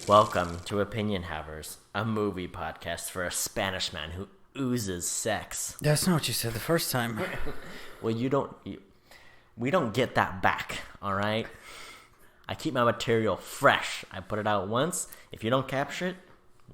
Welcome to Opinion Havers, a movie podcast for a Spanish man who oozes sex. That's not what you said the first time. Well, we don't get that back, all right? I keep my material fresh. I put it out once. If you don't capture it,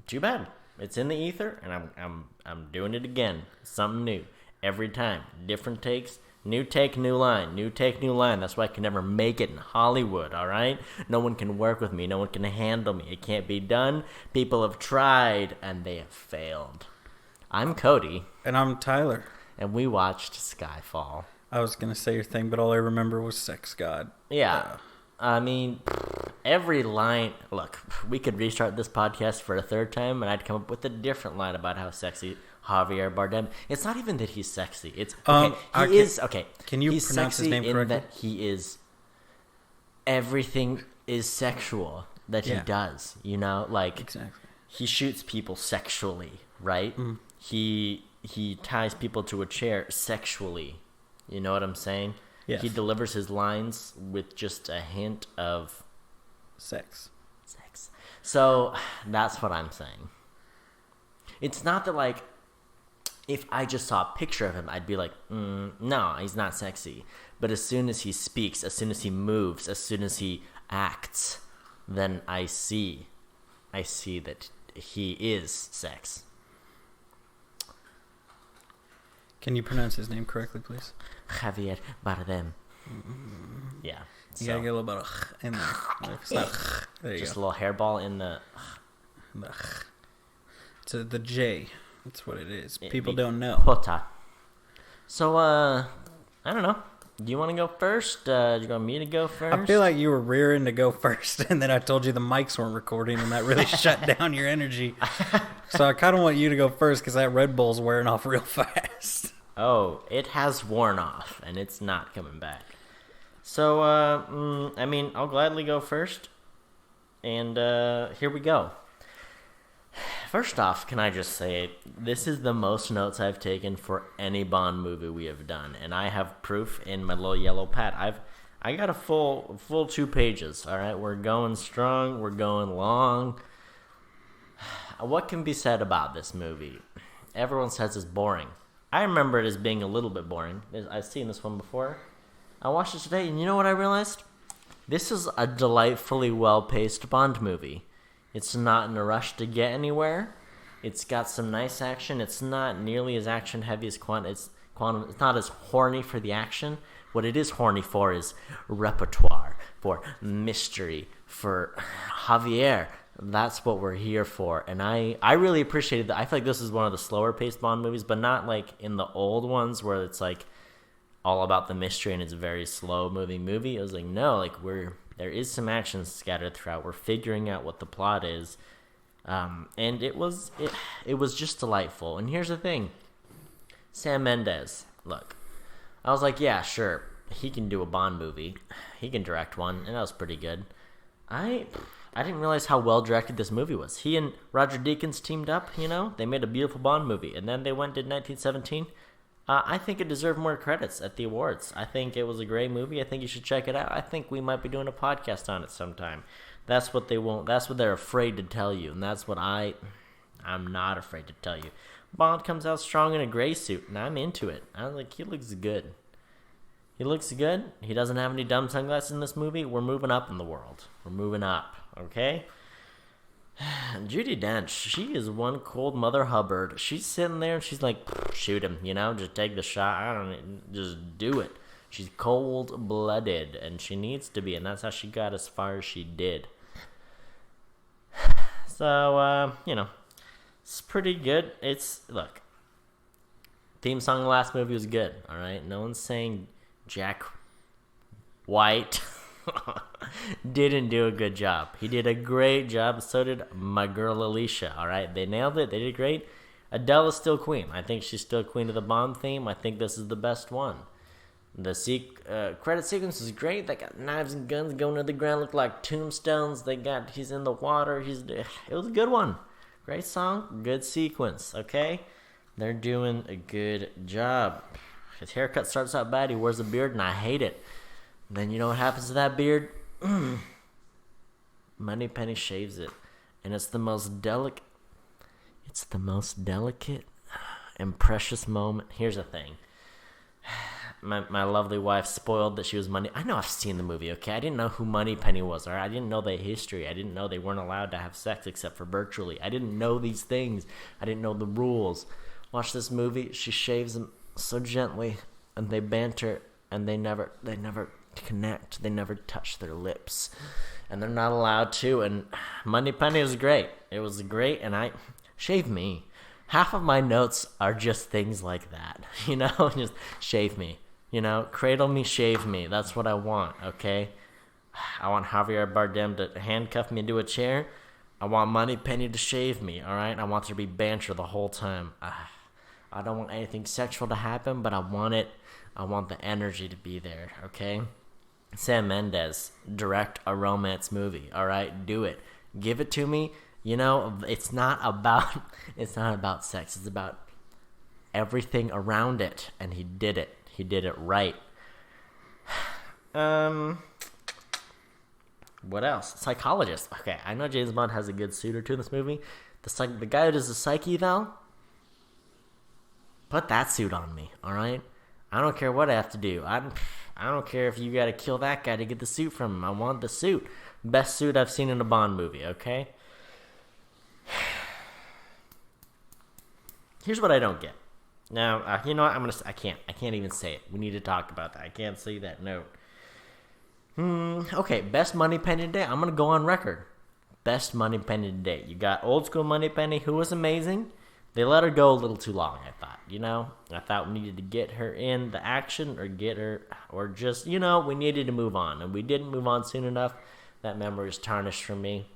too bad. It's in the ether, and I'm doing it again. Something new every time. Different takes. New take, new line. New take, new line. That's why I can never make it in Hollywood, all right? No one can work with me. No one can handle me. It can't be done. People have tried, and they have failed. I'm Cody. And I'm Tyler. And we watched Skyfall. I was going to say your thing, but all I remember was Sex God. Yeah. I mean, every line... Look, we could restart this podcast for a third time, and I'd come up with a different line about how sexy Javier Bardem. It's not even that he's sexy. It's okay. He is okay. Can you he's pronounce his name correctly? In that he is everything is sexual that he does. You know, like exactly. He shoots people sexually, right? Mm. He ties people to a chair sexually. You know what I'm saying? Yes. He delivers his lines with just a hint of sex. So that's what I'm saying. It's not that, like, if I just saw a picture of him, I'd be like, no, he's not sexy. But as soon as he speaks, as soon as he moves, as soon as he acts, then I see that he is sex. Can you pronounce his name correctly, please? Javier Bardem. Yeah. You gotta get a little bit of in there. It's not, there you just go. A little hairball in the... It's the J. That's what it is. People don't know. Jota. So, I don't know. Do you want to go first? Do you want me to go first? I feel like you were rearing to go first, and then I told you the mics weren't recording, and that really shut down your energy. So I kind of want you to go first, because that Red Bull's wearing off real fast. Oh, it has worn off, and it's not coming back. So, I mean, I'll gladly go first. And here we go. First off, can I just say, this is the most notes I've taken for any Bond movie we have done, and I have proof in my little yellow pad. I got a full 2 pages. All right, we're going strong. We're going long. What can be said about this movie? Everyone says it's boring. I remember it as being a little bit boring. I've seen this one before. I watched it today, and you know what I realized? This is a delightfully well-paced Bond movie. It's not in a rush to get anywhere. It's got some nice action. It's not nearly as action-heavy as Quantum. It's not as horny for the action. What it is horny for is repertoire, for mystery, for Javier. That's what we're here for. And I really appreciated that. I feel like this is one of the slower-paced Bond movies, but not like in the old ones where it's like all about the mystery and it's a very slow-moving movie. It was like, no, like there is some action scattered throughout. We're figuring out what the plot is. And it was just delightful. And here's the thing. Sam Mendes, look. I was like, yeah, sure. He can do a Bond movie. He can direct one. And that was pretty good. I didn't realize how well directed this movie was. He and Roger Deakins teamed up, you know. They made a beautiful Bond movie. And then they went and did 1917. I think it deserved more credits at the awards. I think it was a great movie. I think you should check it out. I think we might be doing a podcast on it sometime. That's what they won't. That's what they're afraid to tell you, and that's what I'm not afraid to tell you. Bond comes out strong in a gray suit, and I'm into it. I was like, he looks good. He looks good. He doesn't have any dumb sunglasses in this movie. We're moving up in the world. We're moving up, okay? Judi Dench, she is one cold Mother Hubbard. She's sitting there and she's like, shoot him, you know, just take the shot. I don't know, just do it. She's cold-blooded, and she needs to be, and that's how she got as far as she did. So, you know, it's pretty good. Look, theme song of the last movie was good, all right? No one's saying Jack White didn't do a good job. He did a great job. So did my girl Alicia. All right, they nailed it. They did great. Adele is still queen. I think she's still queen of the Bond theme. I think this is the best one. The credit sequence is great. They got knives and guns going to the ground, look like tombstones. He's in the water. It was a good one. Great song, good sequence. Okay, they're doing a good job. His haircut starts out bad. He wears a beard, and I hate it. Then you know what happens to that beard? Moneypenny shaves it, and it's the most delicate. It's the most delicate and precious moment. Here's the thing. My lovely wife spoiled that she was Money. I know I've seen the movie, okay? I didn't know who Moneypenny was, or I didn't know their history. I didn't know they weren't allowed to have sex except for virtually. I didn't know these things. I didn't know the rules. Watch this movie. She shaves them so gently, and they banter, and they never connect. They never touch their lips, and they're not allowed to. And Moneypenny was great. It was great, and shave me. Half of my notes are just things like that, just shave me, cradle me, shave me. That's what I want, okay? I want Javier Bardem to handcuff me into a chair. I want Moneypenny to shave me, all right? I want there to be banter the whole time. I don't want anything sexual to happen, but I want it. I want the energy to be there, okay? Sam Mendes, direct a romance movie, all right? Do it. Give it to me. It's not about sex. It's about everything around it, and he did it. He did it right. What else? Psychologist. Okay, I know James Bond has a good suit or two in this movie. The guy who does the psych eval, put that suit on me, all right? I don't care what I have to do. I don't care if you got to kill that guy to get the suit from him. I want the suit. Best suit I've seen in a Bond movie, okay? Here's what I don't get. Now, you know what? I can't even say it. We need to talk about that. I can't say that note. Okay, best Moneypenny today. I'm gonna go on record. Best Moneypenny today. You got old school Moneypenny, who was amazing. They let her go a little too long, I thought. I thought we needed to get her in the action, or just, we needed to move on, and we didn't move on soon enough. That memory is tarnished from me.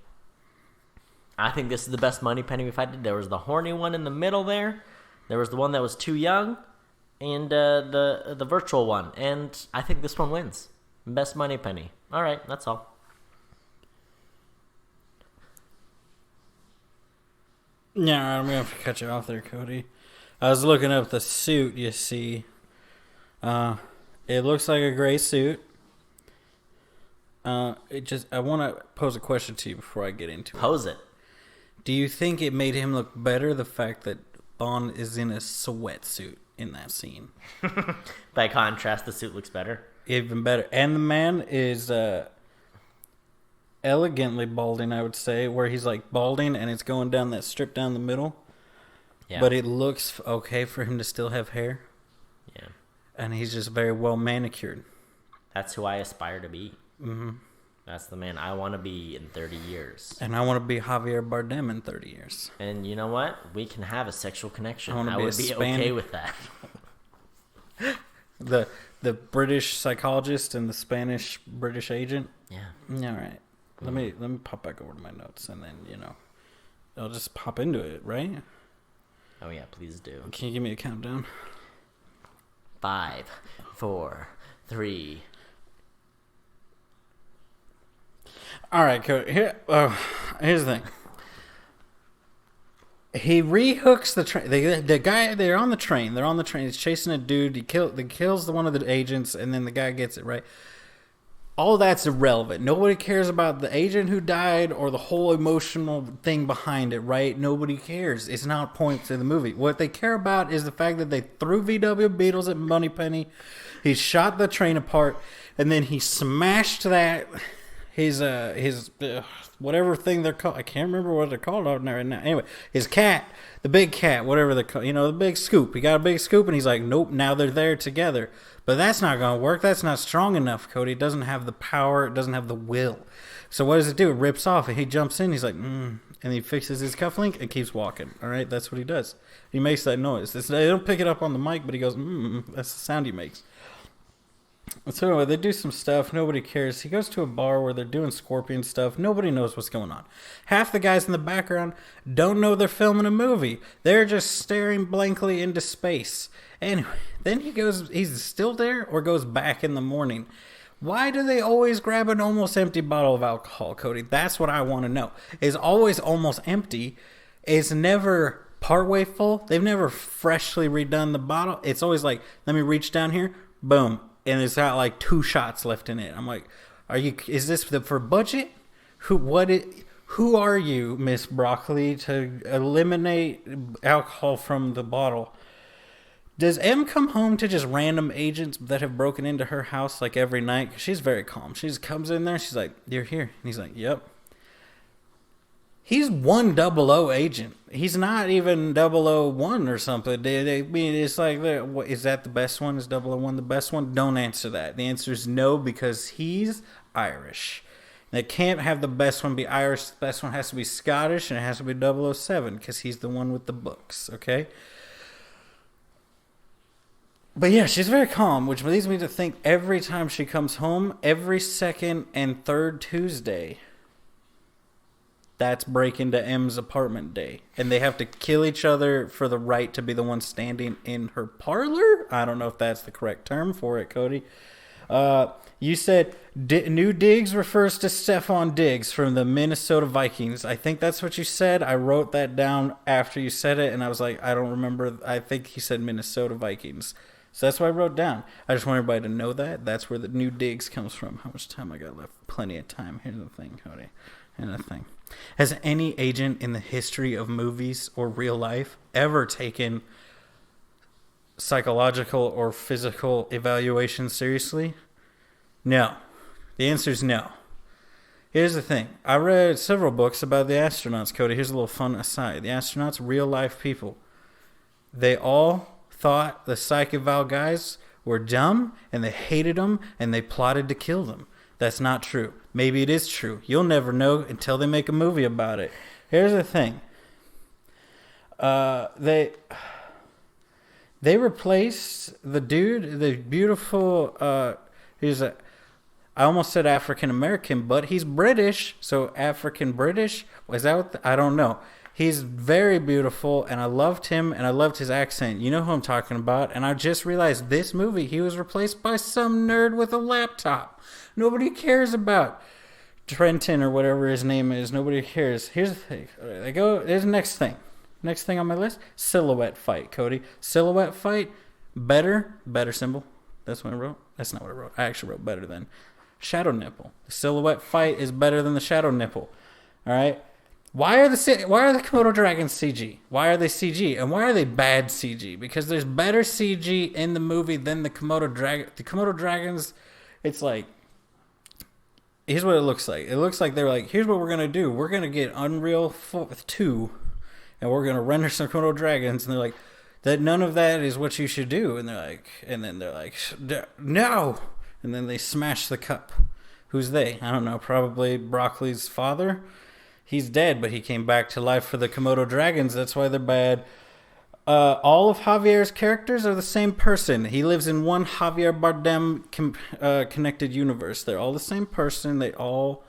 I think this is the best Moneypenny we've had. There was the horny one in the middle there. There was the one that was too young, and the virtual one. And I think this one wins. Best Moneypenny. All right, that's all. Yeah, I'm going to have to cut you off there, Cody. I was looking up the suit, you see. It looks like a gray suit. I want to pose a question to you before I get into it. Pose it. Do you think it made him look better, the fact that Bond is in a sweatsuit in that scene? By contrast, the suit looks better. Even better. And the man is elegantly balding, I would say, where he's like balding and it's going down that strip down the middle. Yeah. But it looks okay for him to still have hair. Yeah. And he's just very well manicured. That's who I aspire to be. Mm-hmm. That's the man I want to be in 30 years. And I want to be Javier Bardem in 30 years. And you know what? We can have a sexual connection. I would be okay with that. The British psychologist and the Spanish British agent? Yeah. All right. Let me pop back over to my notes, and then, I'll just pop into it, right? Oh, yeah, please do. Can you give me a countdown? 5, 4, 3... All right, Cody. Here's the thing. He rehooks the train. The guy, they're on the train. They're on the train. He's chasing a dude. He kills one of the agents, and then the guy gets it right. All that's irrelevant. Nobody cares about the agent who died or the whole emotional thing behind it, right? Nobody cares. It's not points in the movie. What they care about is the fact that they threw VW Beetles at Moneypenny. He shot the train apart, and then he smashed that... His whatever thing they're called, I can't remember what they're called out there right now. Anyway, his cat, the big cat, whatever they're called, the big scoop. He got a big scoop, and he's like, nope, now they're there together. But that's not going to work. That's not strong enough, Cody. It doesn't have the power. It doesn't have the will. So what does it do? It rips off, and he jumps in. He's like, and he fixes his cufflink and keeps walking. All right, that's what he does. He makes that noise. They don't pick it up on the mic, but he goes, that's the sound he makes. So anyway, they do some stuff. Nobody cares. He goes to a bar where they're doing scorpion stuff. Nobody knows what's going on. Half the guys in the background don't know they're filming a movie. They're just staring blankly into space. Anyway, then he's still there or goes back in the morning. Why do they always grab an almost empty bottle of alcohol, Cody? That's what I want to know. It's always almost empty. It's never partway full. They've never freshly redone the bottle. It's always like, let me reach down here. Boom. and it's got like 2 shots left in it. I'm like, is this for budget? Who are you, Miss Broccoli, to eliminate alcohol from the bottle? Does M come home to just random agents that have broken into her house like every night? She's very calm. She just comes in there. She's like, "You're here." And he's like, "Yep." He's 100 agent. He's not even 001 or something. I mean, it's like, is that the best one? Is 001 the best one? Don't answer that. The answer is no, because he's Irish. They can't have the best one be Irish. The best one has to be Scottish, and it has to be 007 because he's the one with the books, okay? But yeah, she's very calm, which leads me to think every time she comes home, every second and third Tuesday, that's break into M's apartment day. And they have to kill each other for the right to be the one standing in her parlor? I don't know if that's the correct term for it, Cody. You said New Diggs refers to Stefan Diggs from the Minnesota Vikings. I think that's what you said. I wrote that down after you said it, and I was like, I don't remember. I think he said Minnesota Vikings. So that's what I wrote down. I just want everybody to know that. That's where the New Diggs comes from. How much time I got left? Plenty of time. Here's the thing, Cody. Here's the thing. Has any agent in the history of movies or real life ever taken psychological or physical evaluation seriously? No. The answer is no. Here's the thing. I read several books about the astronauts, Cody. Here's a little fun aside. The astronauts, real life people. They all thought the psych eval guys were dumb, and they hated them, and they plotted to kill them. That's not true. Maybe it is true. You'll never know until they make a movie about it. Here's the thing. They replaced the dude, the beautiful, I almost said African American, but he's British, so African British. Was that I don't know. He's very beautiful, and I loved him, and I loved his accent. You know who I'm talking about. And I just realized this movie, he was replaced by some nerd with a laptop. Nobody cares about Trenton or whatever his name is. Nobody cares. Here's the thing. Here's the next thing. Next thing on my list, silhouette fight, Cody. Silhouette fight, better symbol. That's what I wrote. That's not what I wrote. I actually wrote better than shadow nipple. The silhouette fight is better than the shadow nipple. All right. Why are the Komodo dragons CG? Why are they CG? And why are they bad CG? Because there's better CG in the movie than the Komodo dragon. The Komodo dragons, it's like, here's what it looks like. It looks like they're like, here's what we're gonna do. We're gonna get Unreal 2, and we're gonna render some Komodo dragons. And they're like, that none of that is what you should do. And then they're like, no. And then they smash the cup. Who's they? I don't know. Probably Broccoli's father. He's dead, but he came back to life for the Komodo dragons. That's why they're bad. All of Javier's characters are the same person. He lives in one Javier Bardem connected universe. They're all the same person. They all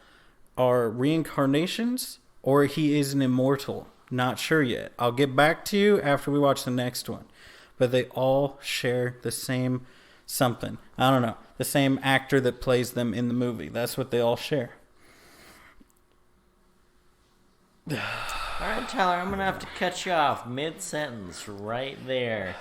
are reincarnations, or he is an immortal. Not sure yet. I'll get back to you after we watch the next one. But they all share the same something. I don't know. The same actor that plays them in the movie. That's what they all share. All right, Tyler, I'm going to have to cut you off mid-sentence right there.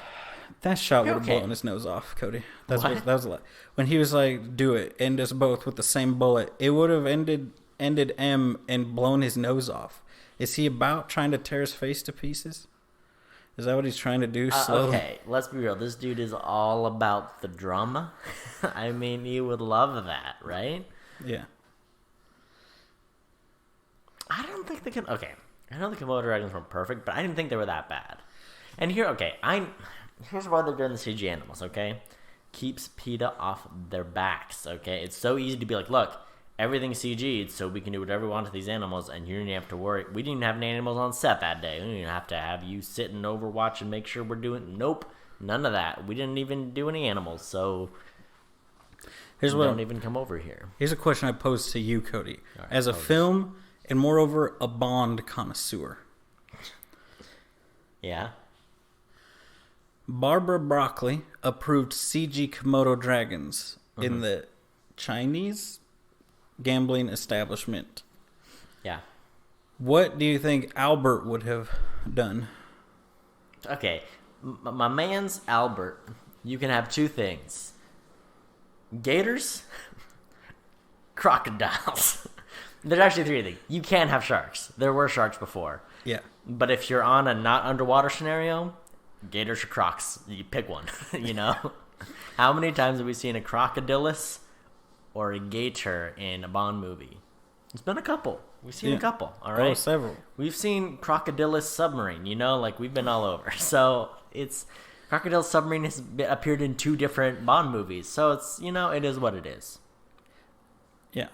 That shot would have blown his nose off, Cody. That was a lot. When he was like, do it, end us both with the same bullet, it would have ended M and blown his nose off. Is he about trying to tear his face to pieces? Is that what he's trying to do slowly? Okay, let's be real. This dude is all about the drama. I mean, you would love that, right? Yeah. I don't think they can. Okay, I know the Komodo dragons were perfect, but I didn't think they were that bad. And here's why they're doing the CG animals. Okay, keeps PETA off their backs. Okay, it's so easy to be like, look, everything's CG'd, so we can do whatever we want to these animals, and you don't even have to worry. We didn't even have any animals on set that day. We didn't even have to have you sitting over watching, make sure we're doing. Nope, none of that. We didn't even do any animals, so don't even come over here. Here's a question I posed to you, Cody, as a film. And moreover, a Bond connoisseur. Yeah. Barbara Broccoli approved CG Komodo dragons in the Chinese gambling establishment. Yeah. What do you think Albert would have done? Okay. My man's Albert. You can have two things. gators, crocodiles. There's actually three things. You can have sharks. There were sharks before. Yeah. But if you're on a not underwater scenario, gators or crocs, you pick one, you know? How many times have we seen a crocodilus or a gator in a Bond movie? It's been a couple. We've seen a couple, all right? Oh, several. We've seen crocodilus submarine, you know? Like, we've been all over. So, it's... Crocodile submarine has appeared in 2 different Bond movies. So, it's, you know, it is what it is. Yeah.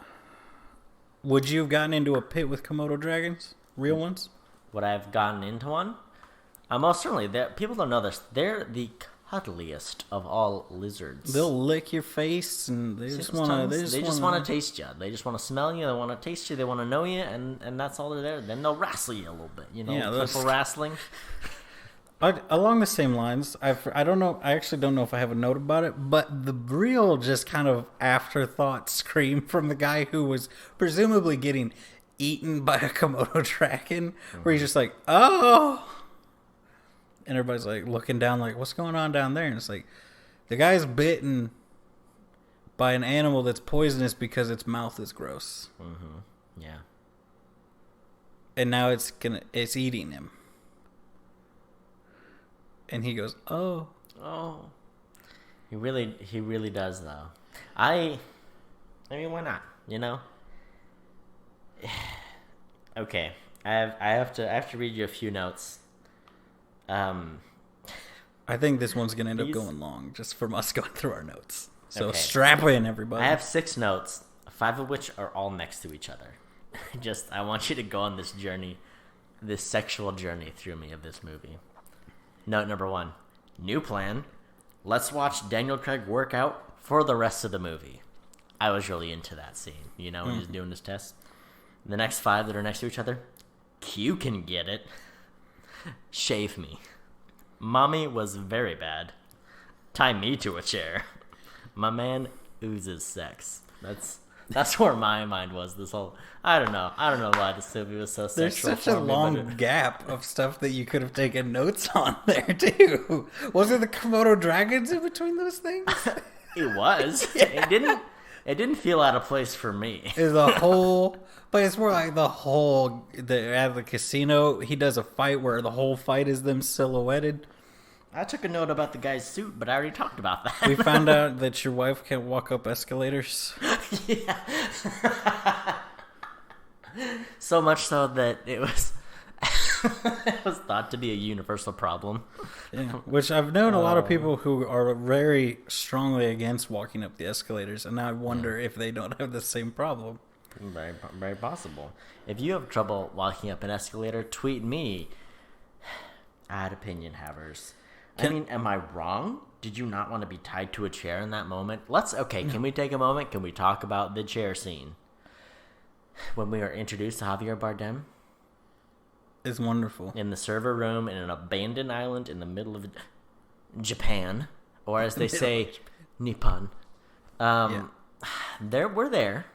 Would you have gotten into a pit with Komodo dragons? Real ones? Would I have gotten into one? Most certainly. People don't know this. They're the cuddliest of all lizards. They'll lick your face, and they just want to. They just want to taste you. They just want to smell you. They want to taste you. They want to know you, and that's all they're there. Then they'll wrestle you a little bit. You know, people wrestling. Along the same lines, I don't know. I actually don't know if I have a note about it, but the real just kind of afterthought scream from the guy who was presumably getting eaten by a Komodo dragon, where he's just like, "Oh," and everybody's like looking down, like, "What's going on down there?" And it's like, the guy's bitten by an animal that's poisonous because its mouth is gross. Mm-hmm. Yeah. And now it's eating him. And he goes, "Oh." Oh. He really does, though. I mean, why not? You know? Okay. I have to read you a few notes. I think this one's going to end up going long, just from us going through our notes. So strap in, everybody. I have 6 notes, 5 of which are all next to each other. I want you to go on this journey, this sexual journey through me of this movie. Note number 1, new plan. Let's watch Daniel Craig work out for the rest of the movie. I was really into that scene, you know, when he's doing his test. The next 5 that are next to each other, Q can get it. Shave me. Mommy was very bad. Tie me to a chair. My man oozes sex. That's where my mind was this whole... I don't know why this movie was so sexual. There's such a long gap of stuff that you could have taken notes on there, too. Was it the Komodo dragons in between those things? It was. Yeah. It didn't feel out of place for me. But it's more like at the casino, he does a fight where the whole fight is them silhouetted. I took a note about the guy's suit, but I already talked about that. We found out that your wife can't walk up escalators. Yeah. So much so that it was thought to be a universal problem. Yeah. Which I've known a lot of people who are very strongly against walking up the escalators, and now I wonder if they don't have the same problem. Very, very possible. If you have trouble walking up an escalator, tweet me at opinion havers. I mean, am I wrong? Did you not want to be tied to a chair in that moment? Can we take a moment? Can we talk about the chair scene? When we were introduced to Javier Bardem? It's wonderful. In the server room in an abandoned island in the middle of Japan. Or as they say, Nippon. We're there.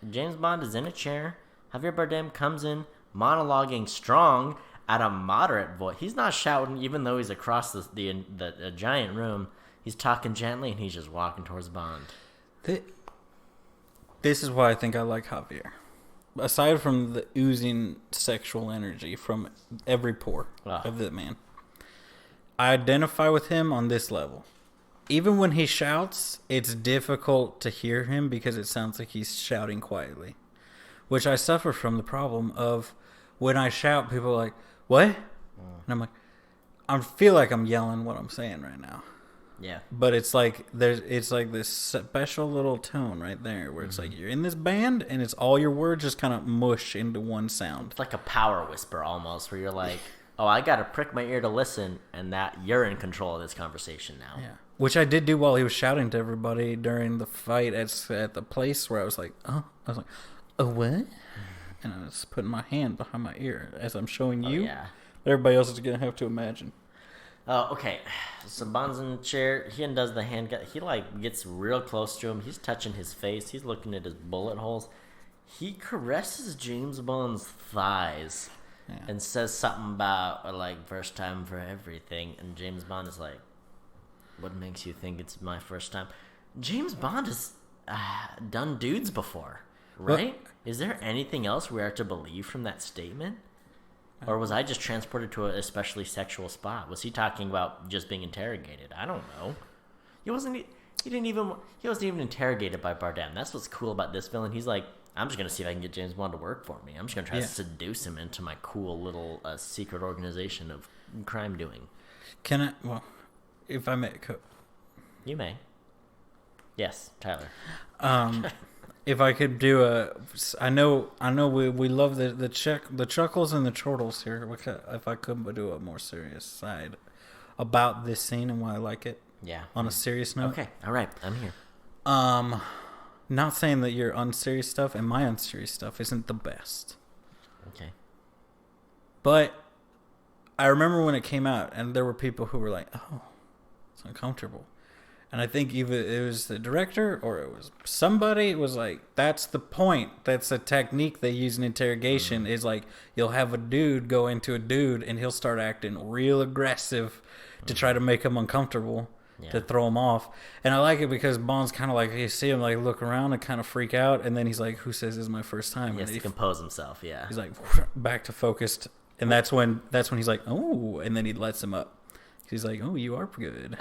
James Bond is in a chair. Javier Bardem comes in, monologuing strong at a moderate voice. He's not shouting, even though he's across the giant room. He's talking gently, and he's just walking towards Bond. This is why I think I like Javier. Aside from the oozing sexual energy from every pore of the man, I identify with him on this level. Even when he shouts, it's difficult to hear him because it sounds like he's shouting quietly. Which I suffer from the problem of when I shout, people are like, "What?" And I'm like, I feel like I'm yelling what I'm saying right now. Yeah. But it's like this special little tone right there where it's like you're in this band and it's all your words just kind of mush into one sound. It's like a power whisper almost, where you're like, "Oh, I got to prick my ear to listen," and that you're in control of this conversation now. Yeah. Which I did do while he was shouting to everybody during the fight at the place where I was like, "Oh," I was like, "Oh, what?" And I was putting my hand behind my ear as I'm showing you. Yeah. Everybody else is gonna have to imagine. Okay, so Bond's in the chair. He undoes the hand. He gets real close to him. He's touching his face. He's looking at his bullet holes. He caresses James Bond's thighs and says something about first time for everything. And James Bond is like, "What makes you think it's my first time?" James Bond has done dudes before, right? What? Is there anything else we are to believe from that statement? Or was I just transported to an especially sexual spot? Was he talking about just being interrogated? I don't know. He wasn't. He wasn't even interrogated by Bardem. That's what's cool about this villain. He's like, I'm just gonna see if I can get James Bond to work for me. I'm just gonna try to seduce him into my cool little secret organization of crime doing. Can I? Well, if I may, You may. Yes, Tyler. If I could do I know we love the chuckles and the chortles here. If I could do a more serious side about this scene and why I like it. Yeah. On a serious note. Okay. All right. I'm here. Not saying that your unserious stuff and my unserious stuff isn't the best. Okay. But I remember when it came out, and there were people who were like, "Oh, it's uncomfortable." And I think either it was the director or it was somebody. It was like, that's the point. That's a technique they use in interrogation. Is like, you'll have a dude go into a dude and he'll start acting real aggressive to try to make him uncomfortable, to throw him off. And I like it because Bond's kind of like, you see him like look around and kind of freak out. And then he's like, who says this is my first time? He has to compose himself, yeah. He's like, back to focused. And that's when he's like, oh, and then he lets him up. He's like, oh, you are good.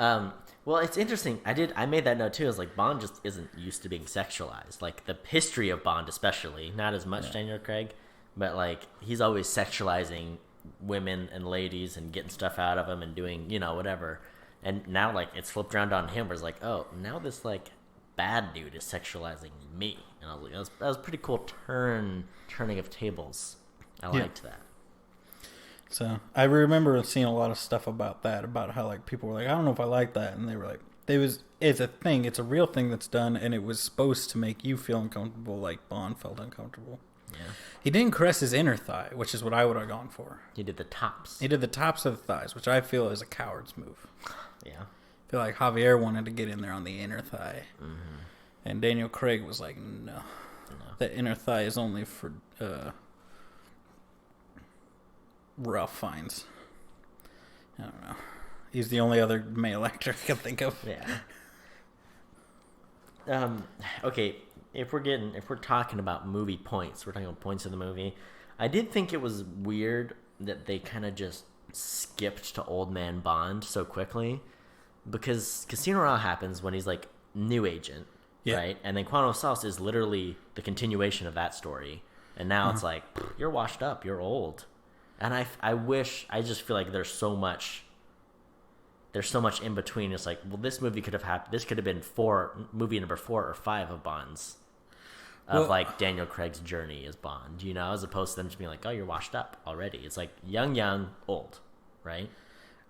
Well, it's interesting. I made that note too. I was like, Bond just isn't used to being sexualized. Like the history of Bond, especially, not as much Daniel Craig, but like he's always sexualizing women and ladies and getting stuff out of them and doing, whatever. And now like it's flipped around on him. Where it's like, oh, now this like bad dude is sexualizing me. And I was like, that was a pretty cool turning of tables. I liked that. So I remember seeing a lot of stuff about that, about how like people were like, I don't know if I like that, and they were like, it's a thing, it's a real thing that's done, and it was supposed to make you feel uncomfortable, like Bond felt uncomfortable. Yeah. He didn't caress his inner thigh, which is what I would have gone for. He did the tops. He did the tops of the thighs, which I feel is a coward's move. Yeah. I feel like Javier wanted to get in there on the inner thigh, and Daniel Craig was like, no. The inner thigh is only for Ralph Fiennes. I don't know. He's the only other male actor I can think of. Yeah. Okay. If we're talking about movie points, we're talking about points of the movie. I did think it was weird that they kind of just skipped to Old Man Bond so quickly, because Casino Royale happens when he's like new agent, right? And then Quantum of Solace is literally the continuation of that story, and now it's like, you're washed up, you're old. And I just feel like there's so much in between. It's like, well, this movie could have happened. This could have been movie number 4 or 5 of Bond's, like Daniel Craig's journey as Bond, as opposed to them just being like, oh, you're washed up already. It's like young, old, right?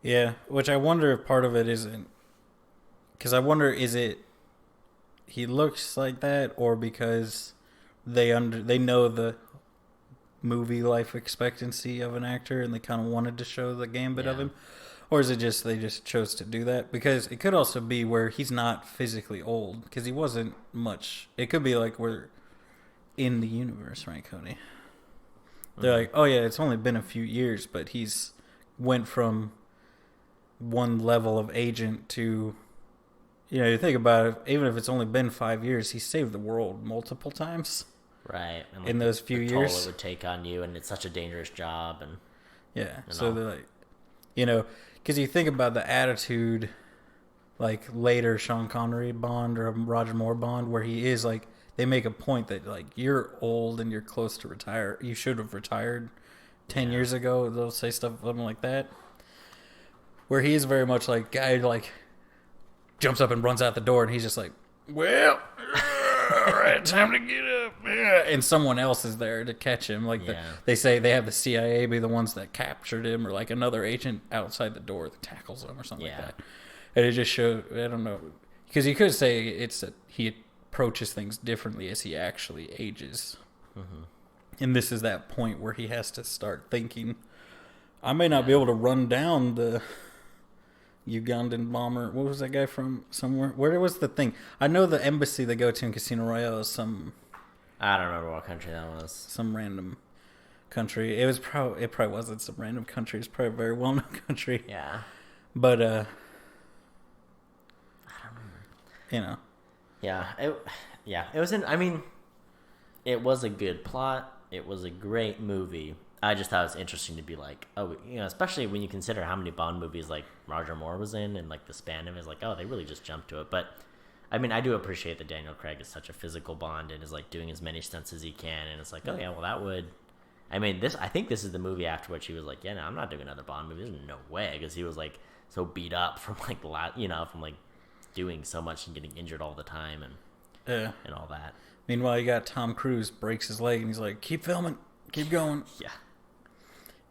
Yeah, which I wonder if part of it isn't, because I wonder, is it he looks like that, or because they know the movie life expectancy of an actor and they kind of wanted to show the gambit of him, or is it just they just chose to do that? Because it could also be where he's not physically old, because he wasn't much. It could be like we're in the universe, right, Cody? They're like, oh yeah, it's only been a few years, but he's went from one level of agent to, you think about it, even if it's only been 5 years, he saved the world multiple times. Right. And in those few the years. toll it would take on you, and it's such a dangerous job. And so they're like, because you think about the attitude, like later Sean Connery Bond or Roger Moore Bond, where he is like, they make a point that like, you're old and you're close to retire. You should have retired 10 years ago. They'll say something like that. Where he is very much like, guy like jumps up and runs out the door, and he's just like, well, all right, time to get up. And someone else is there to catch him. Like they say they have the CIA be the ones that captured him, or like another agent outside the door that tackles him or something like that. And it just shows, I don't know, because you could say it's that he approaches things differently as he actually ages. And this is that point where he has to start thinking, I may not be able to run down the Ugandan bomber. What was that guy from somewhere? Where was the thing? I know the embassy they go to in Casino Royale is some... I don't remember what country that was. Some random country. It probably wasn't some random country. It's probably a very well-known country. Yeah. But, I don't remember. It was I mean, it was a good plot. It was a great movie. I just thought it was interesting to be like, oh, especially when you consider how many Bond movies like Roger Moore was in, and like the span of it is like, oh, they really just jumped to it. But I mean, I do appreciate that Daniel Craig is such a physical Bond and is like doing as many stunts as he can, and it's like, oh yeah, well that would. I mean, I think this is the movie after which he was like, yeah, no, I'm not doing another Bond movie. There's no way, because he was like so beat up from like from like doing so much and getting injured all the time and all that. Meanwhile, you got Tom Cruise breaks his leg and he's like, keep filming, keep going. Yeah.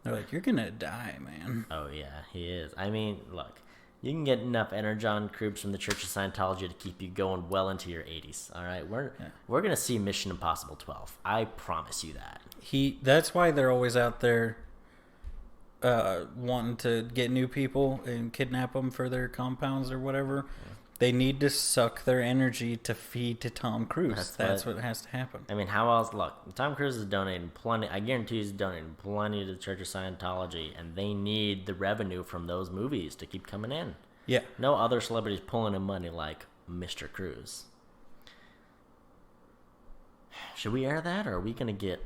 They're like, you're gonna die, man. Oh yeah, he is. I mean, look, you can get enough energon creeps from the Church of Scientology to keep you going well into your 80s. All right, we're gonna see Mission Impossible 12. I promise you that. That's why they're always out there wanting to get new people and kidnap them for their compounds or whatever. Yeah. They need to suck their energy to feed to Tom Cruise. That's what has to happen. I mean, how else? Look, Tom Cruise is donating plenty. I guarantee he's donating plenty to the Church of Scientology, and they need the revenue from those movies to keep coming in. Yeah. No other celebrities pulling in money like Mr. Cruise. Should we air that, or are we gonna get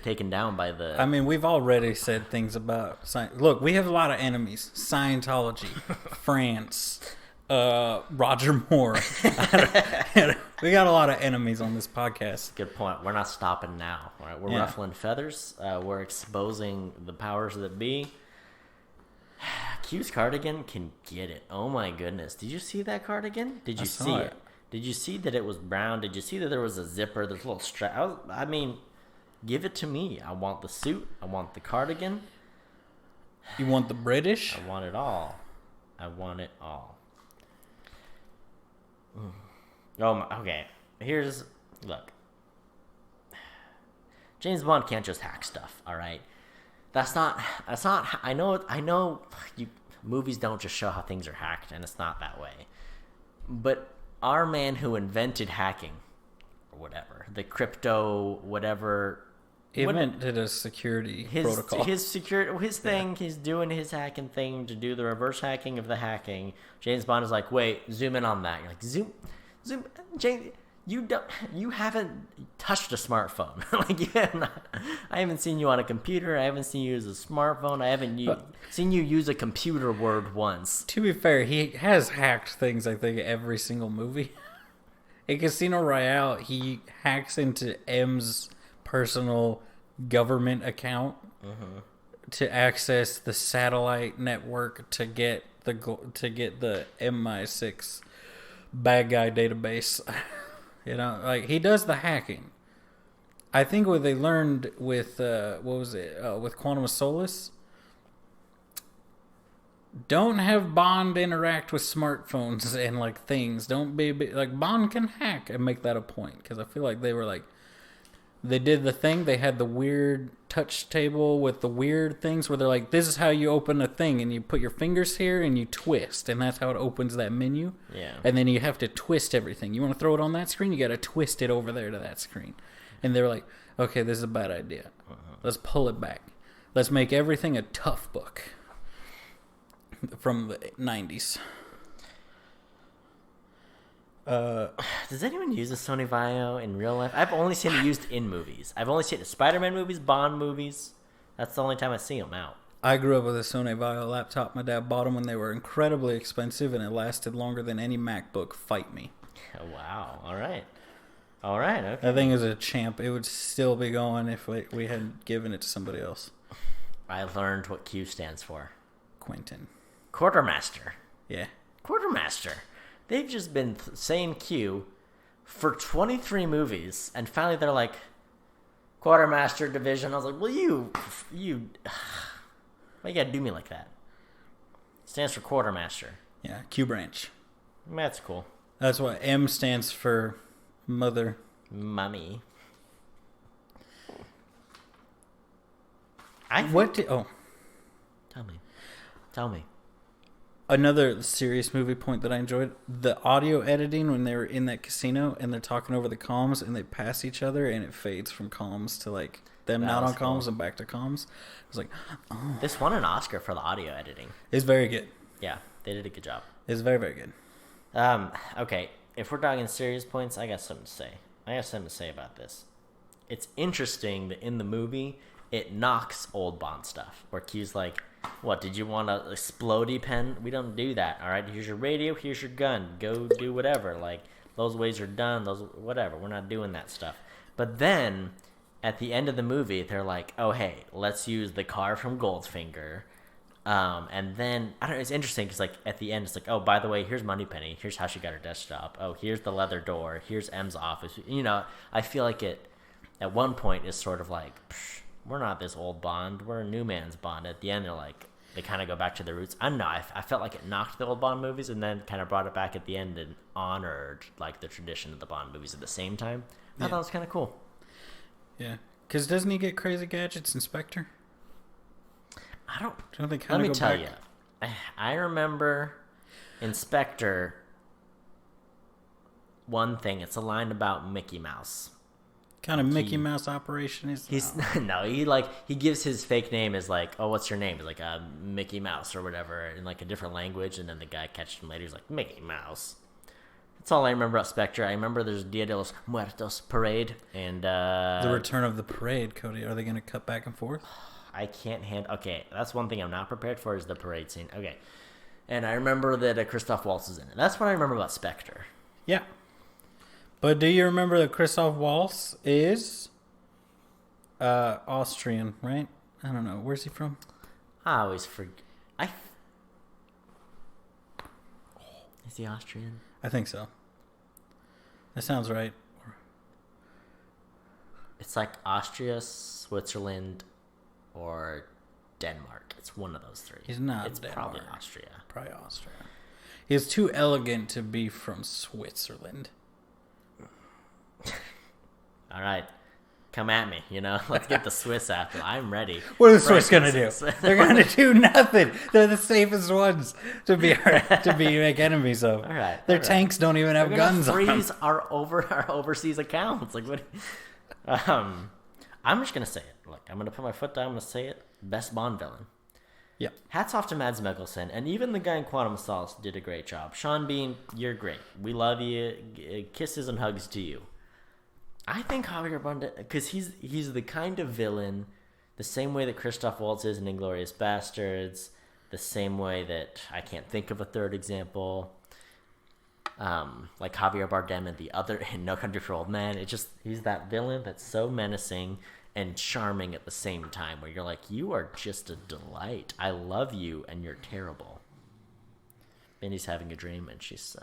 taken down by the? I mean, we've already said things about Look, we have a lot of enemies: Scientology, France, Roger Moore. We got a lot of enemies on this podcast. Good point. We're not stopping now. All right, we're ruffling feathers. We're exposing the powers that be. Q's cardigan can get it. Oh my goodness! Did you see that cardigan? Did you see it? Did you see that it was brown? Did you see that there was a zipper? There's a little strap. I mean, give it to me. I want the suit. I want the cardigan. You want the British? I want it all. I want it all. Oh, okay. Look. James Bond can't just hack stuff, all right? That's not, I know movies don't just show how things are hacked, and it's not that way. But our man who invented hacking, or whatever, the crypto, whatever. He invented a security protocol. His thing, he's doing his hacking thing to do the reverse hacking of the hacking. James Bond is like, wait, zoom in on that. You're like, zoom, James, you haven't touched a smartphone. Like, you have not. I haven't seen you on a computer. I haven't seen you use a smartphone. I haven't seen you use a computer word once. To be fair, he has hacked things, I think, every single movie. In Casino Royale, he hacks into M's personal government account to access the satellite network to get the MI6 bad guy database. Like, he does the hacking. I think what they learned with with Quantum of Solace, don't have Bond interact with smartphones and like things. Don't be like, Bond can hack and make that a point, because I feel like they were like, they did the thing. They had the weird touch table with the weird things where they're like, this is how you open a thing, and you put your fingers here and you twist, and that's how it opens that menu. Yeah. And then you have to twist everything. You want to throw it on that screen, you got to twist it over there to that screen. And they were like, okay, this is a bad idea. Let's pull it back. Let's make everything a tough book from the 90s. Does anyone use a Sony Vaio in real life? I've only seen it used in movies. I've only seen it in Spider-Man movies, Bond movies. That's the only time I see them out. I grew up with a Sony Vaio laptop. My dad bought them when they were incredibly expensive, and it lasted longer than any MacBook. Fight me. Oh, wow. All right. Okay. That thing is a champ. It would still be going if we had given it to somebody else. I learned what Q stands for. Quentin. Quartermaster. Yeah. Quartermaster. They've just been saying Q for 23 movies, and finally they're like, Quartermaster Division. I was like, well, you, why you gotta do me like that? It stands for Quartermaster. Yeah, Q branch. That's cool. That's what M stands for. Mother. Mummy. Tell me. Another serious movie point that I enjoyed, the audio editing when they were in that casino and they're talking over the comms and they pass each other and it fades from comms to like them not on comms and back to comms. I was like, oh. This won an Oscar for the audio editing. It's very good. Yeah, they did a good job. It's very, very good. Okay. if we're talking serious points, I got something to say. About this. It's interesting that in the movie, it knocks old Bond stuff. Where Q's like, what, did you want a explodey pen? We don't do that, all right? Here's your radio, here's your gun. Go do whatever. Like, those ways are done, those whatever. We're not doing that stuff. But then, at the end of the movie, they're like, oh, hey, let's use the car from Goldfinger. And then, I don't know, it's interesting because, like, at the end, it's like, oh, by the way, here's Moneypenny. Here's how she got her desktop. Oh, here's the leather door. Here's M's office. You know, I feel like it, at one point, is sort of like, we're not this old Bond. We're a new man's Bond. At the end, they're like, they kind of go back to their roots. I don't know. I felt like it knocked the old Bond movies and then kind of brought it back at the end and honored, like, the tradition of the Bond movies at the same time. I thought it was kind of cool. Yeah. Because doesn't he get crazy gadgets in Spectre? Don't they kind of Let me tell you. I remember in Spectre one thing. It's a line about Mickey Mouse. Kind of Mickey Mouse operation is. No, he gives his fake name as like, oh, what's your name? It's like Mickey Mouse or whatever in like a different language, and then the guy catches him later. He's like, Mickey Mouse. That's all I remember about Spectre. I remember there's Dia de los Muertos parade and the return of the parade. Cody, are they going to cut back and forth? I can't handle. Okay, that's one thing I'm not prepared for is the parade scene. Okay, and I remember that Christoph Waltz is in it. That's what I remember about Spectre. Yeah. But do you remember that Christoph Waltz is Austrian, right? I don't know. Where's he from? I always forget. Is he Austrian? I think so. That sounds right. It's like Austria, Switzerland, or Denmark. It's one of those three. He's not It's Denmark. probably Austria. Probably Austria. He's too elegant to be from Switzerland. All right. Come at me, you know? Let's get the Swiss apple. I'm ready. What are the Swiss going to do? They're going to do nothing. They're the safest ones to be make enemies of. All right. Their tanks don't even have guns on them. Freeze our overseas accounts. Like what? I'm just going to say it. Look, I'm going to put my foot down. I'm going to say it. Best Bond villain. Yep. Hats off to Mads Mikkelsen, and even the guy in Quantum of Solace did a great job. Sean Bean, you're great. We love you. Kisses and hugs to you. I think Javier Bardem, because he's the kind of villain, the same way that Christoph Waltz is in Inglourious Bastards, the same way that I can't think of a third example, like Javier Bardem and the other in No Country for Old Men. He's that villain that's so menacing and charming at the same time, where you're like, you are just a delight. I love you, and you're terrible. Mindy's having a dream, and she's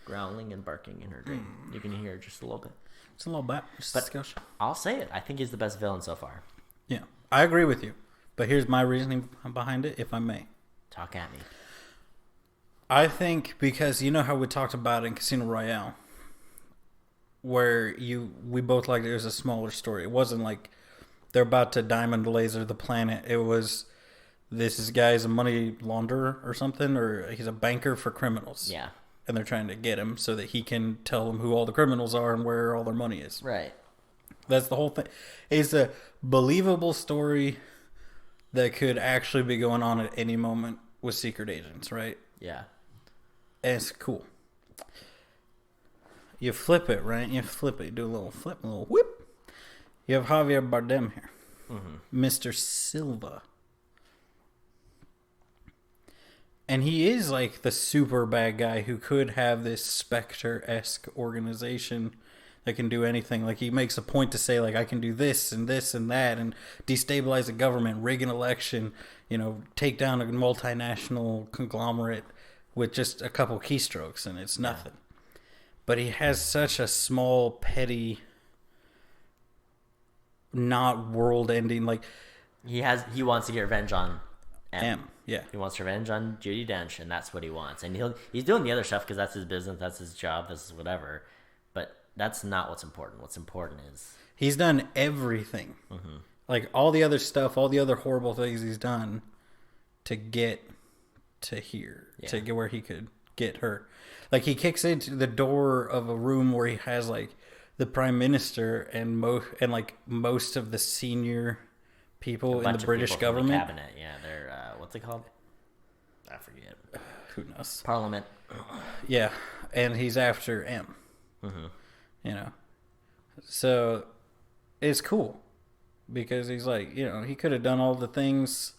growling and barking in her dream. You can hear her just a little bit. It's a little bit. But I'll say it. I think he's the best villain so far. Yeah, I agree with you. But here's my reasoning behind it, if I may. Talk at me. I think because you know how we talked about in Casino Royale, where we both liked it was a smaller story. It wasn't like they're about to diamond laser the planet. It was this guy's a money launderer or something, or he's a banker for criminals. Yeah. And they're trying to get him so that he can tell them who all the criminals are and where all their money is. Right. That's the whole thing. It's a believable story that could actually be going on at any moment with secret agents, right? Yeah. And it's cool. You flip it, right? You flip it. You do a little flip, a little whip. You have Javier Bardem here. Mm-hmm. Mr. Silva. And he is like the super bad guy who could have this Spectre-esque organization that can do anything. Like he makes a point to say, like, I can do this and this and that and destabilize the government, rig an election, take down a multinational conglomerate with just a couple keystrokes, and it's nothing. Yeah. But he has such a small, petty, not world-ending, like... He wants to get revenge on M. Yeah. He wants revenge on Judi Dench, and that's what he wants. And he's doing the other stuff because that's his business, that's his job, this is whatever. But that's not what's important. What's important is... He's done everything. Mm-hmm. Like, all the other stuff, all the other horrible things he's done to get to here. Yeah. To get where he could get her. Like, he kicks into the door of a room where he has, like, the prime minister and most of the senior... people in the British government. The cabinet, yeah. They're, what's it called? I forget. Who knows? Parliament. Yeah, and he's after M. Mm-hmm. You know, so it's cool because he's like, you know, he could have done all the things.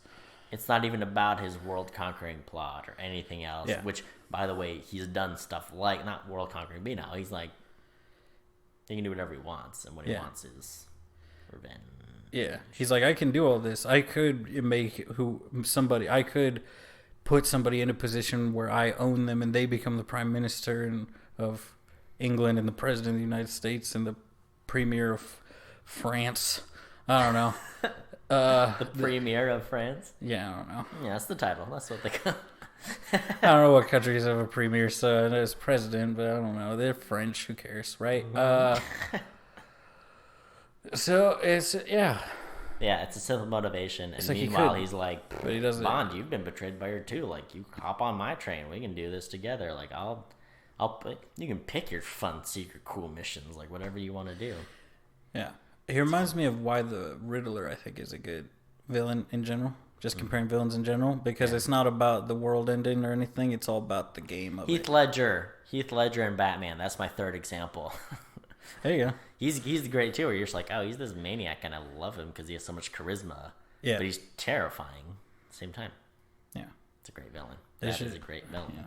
It's not even about his world-conquering plot or anything else. Yeah. Which, by the way, he's done stuff like not world-conquering, but now he's like, he can do whatever he wants, and what he wants is revenge. Yeah, he's like, I can do all this. I could I could put somebody in a position where I own them, and they become the prime minister of England and the president of the United States and the premier of France. I don't know. The premier of France? Yeah, I don't know. Yeah, that's the title. That's what they call I don't know what countries have a premier, so as president, but I don't know. They're French. Who cares, right? So it's yeah, it's a simple motivation, and like meanwhile he's like, but he doesn't. Bond, you've been betrayed by her too. Like, you hop on my train. We can do this together. Like, you can pick your fun, secret, cool missions, like whatever you want to do. Yeah, he reminds me of why the Riddler, I think, is a good villain in general. Just comparing villains in general, because it's not about the world ending or anything. It's all about the game of Heath Ledger and Batman. That's my third example. There you go. He's great too. Where you're just like, oh, he's this maniac, and I love him because he has so much charisma. Yeah, but he's terrifying at the same time. Yeah, it's a great villain. That is a great villain.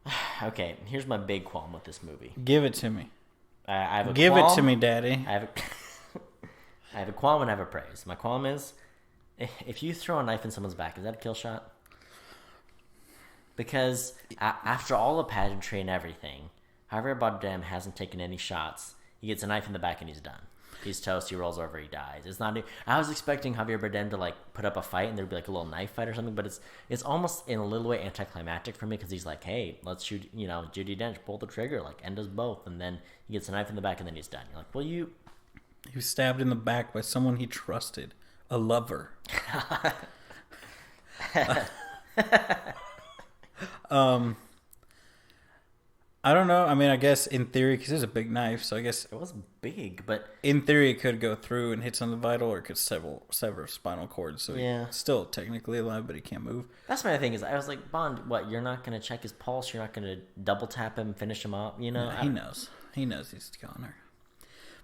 Yeah. Okay, here's my big qualm with this movie. Give it to me. I have a Give qualm. it to me, Daddy. I have a qualm and I have a praise. My qualm is, if you throw a knife in someone's back, is that a kill shot? Because after all the pageantry and everything, Javier Bardem hasn't taken any shots. He gets a knife in the back and he's done. He's toast. He rolls over. He dies. It's not. I was expecting Javier Bardem to like put up a fight and there'd be like a little knife fight or something. But it's almost in a little way anticlimactic for me because he's like, hey, let's shoot. You know, Judi Dench, pull the trigger, like end us both, and then he gets a knife in the back and then he's done. You're like, well, He was stabbed in the back by someone he trusted, a lover. I don't know. I mean, I guess in theory, because it's a big knife, so I guess it was big, but in theory, it could go through and hit something vital, or it could sever spinal cords. So he's still technically alive, but he can't move. That's my thing. Is I was like, Bond, what? You're not gonna check his pulse. You're not gonna double tap him, finish him up. You know, he knows. He knows he's gone there.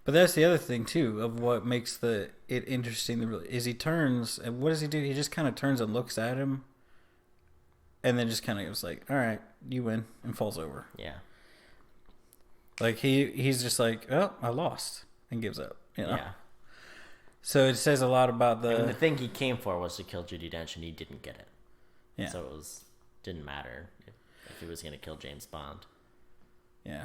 But that's the other thing too of what makes it interesting. Is he turns and what does he do? He just kind of turns and looks at him, and then just kind of goes like, "All right, you win," and falls over. Yeah. Like he's just like, "Oh, I lost," and gives up. You know? Yeah. So it says a lot about the thing he came for was to kill Judi Dench, and he didn't get it. Yeah. So didn't matter if he was going to kill James Bond. Yeah.